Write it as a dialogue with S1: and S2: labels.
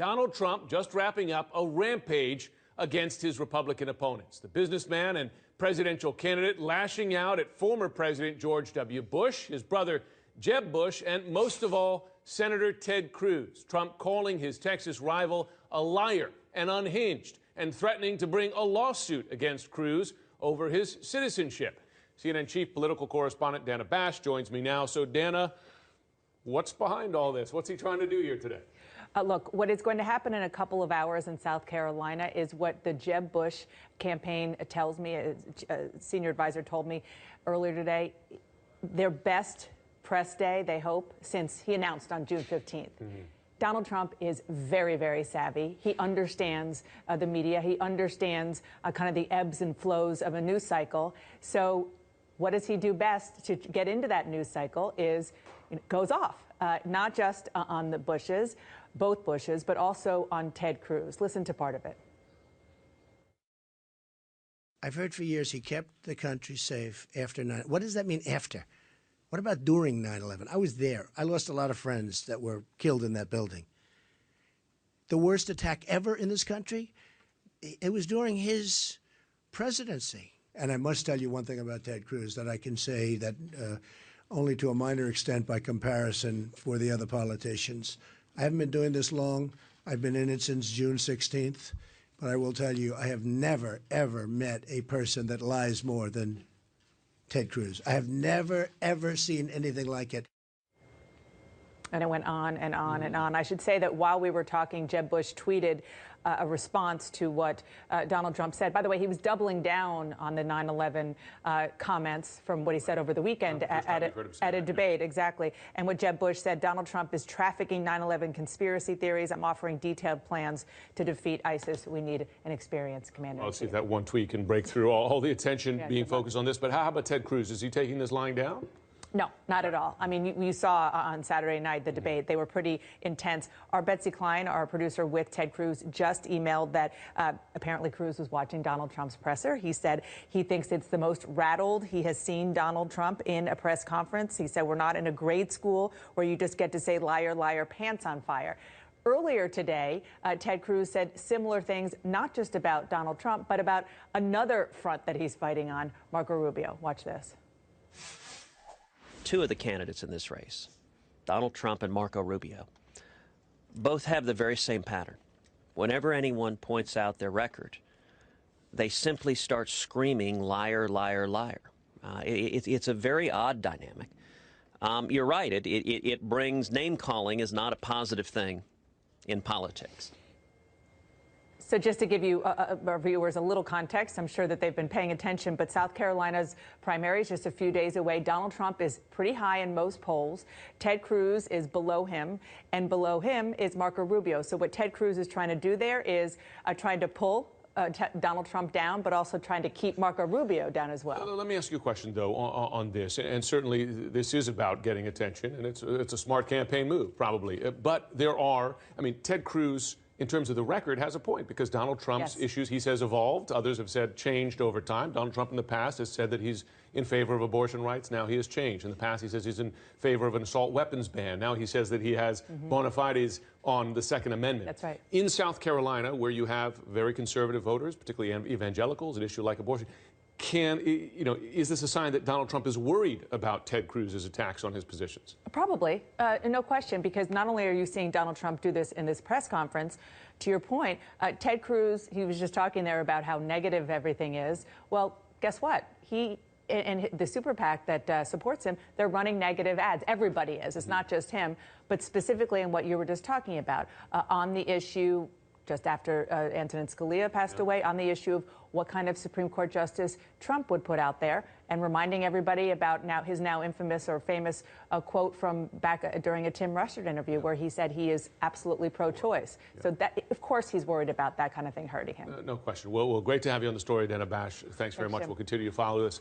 S1: Donald Trump just wrapping up a rampage against his Republican opponents. The businessman and presidential candidate lashing out at former President George W. Bush, his brother Jeb Bush, and most of all, Senator Ted Cruz. Trump calling his Texas rival a liar and unhinged and threatening to bring a lawsuit against Cruz over his citizenship. CNN chief political correspondent Dana Bash joins me now. So, Dana, what's behind all this? What's he trying to do here today?
S2: Look, what is going to happen in a couple of hours in South Carolina is what the Jeb Bush campaign tells me, a senior advisor told me earlier today, their best press day, they hope, since he announced on June 15th. Donald Trump is very, very savvy. He understands the media. He understands kind of the ebbs and flows of a news cycle. So what does he do best to get into that news cycle is goes off, not just on the Bushes, both Bushes, but also on Ted Cruz. Listen to part of it.
S3: I've heard for years he kept the country safe after 9. What does that mean, after? What about during 9/11? I was there. I lost a lot of friends that were killed in that building. The worst attack ever in this country, it was during his presidency. And I must tell you one thing about Ted Cruz that I can say that only to a minor extent by comparison for the other politicians. I haven't been doing this long. I've been in it since June 16th. But I will tell you, I have never, ever met a person that lies more than Ted Cruz. I have never, ever seen anything like it.
S2: And it went on and on and on. I should say that while we were talking, Jeb Bush tweeted a response to what Donald Trump said. By the way, he was doubling down on the 9/11 comments from what he said over the weekend at a debate. Exactly. And what Jeb Bush said, Donald Trump is trafficking 9/11 conspiracy theories. I'm offering detailed plans to defeat ISIS. We need an experienced commander.
S1: Let's see if that one tweet can break through all the attention being focused on this. But how about Ted Cruz? Is he taking this lying down?
S2: No, not at all. I mean, you saw on Saturday night the debate. They were pretty intense. Our Betsy Klein, our producer with Ted Cruz, just emailed that apparently Cruz was watching Donald Trump's presser. He said he thinks it's the most rattled he has seen Donald Trump in a press conference. He said we're not in a grade school where you just get to say liar, liar, pants on fire. Earlier today, Ted Cruz said similar things, not just about Donald Trump, but about another front that he's fighting on, Marco Rubio. Watch this.
S4: Two of the candidates in this race, Donald Trump and Marco Rubio, both have the very same pattern. Whenever anyone points out their record, they simply start screaming, liar, liar, liar. It's a very odd dynamic. You're right, it brings, name-calling is not a positive thing in politics.
S2: So just to give you, our viewers, a little context, I'm sure that they've been paying attention, but South Carolina's primary is just a few days away. Donald Trump is pretty high in most polls. Ted Cruz is below him, and below him is Marco Rubio. So what Ted Cruz is trying to do there is trying to pull Donald Trump down, but also trying to keep Marco Rubio down as well.
S1: Let me ask you a question, though, on this. And certainly this is about getting attention, and it's a smart campaign move, probably. But there are, I mean, Ted Cruz, in terms of the record, has a point, because Donald Trump's issues, he says, evolved. Others have said changed over time. Donald Trump in the past has said that he's in favor of abortion rights. Now he has changed. In the past, he says he's in favor of an assault weapons ban. Now he says that he has bona fides on the Second Amendment.
S2: That's right.
S1: In South Carolina, where you have very conservative voters, particularly evangelicals, an issue like abortion, is this a sign that Donald Trump is worried about Ted Cruz's attacks on his positions?
S2: Probably, no question, because not only are you seeing Donald Trump do this in this press conference, to your point, Ted Cruz, he was just talking there about how negative everything is. Well, guess what? He and the super PAC that supports him, they're running negative ads. Everybody is. It's not just him, but specifically in what you were just talking about, on the issue just after Antonin Scalia passed away, on the issue of what kind of Supreme Court justice Trump would put out there, and reminding everybody about his now infamous or famous quote from back during a Tim Russert interview where he said he is absolutely pro-choice. So that, of course, he's worried about that kind of thing hurting him.
S1: No question. Well, great to have you on the story, Dana Bash. Thanks very much.
S2: Jim.
S1: We'll continue to follow this.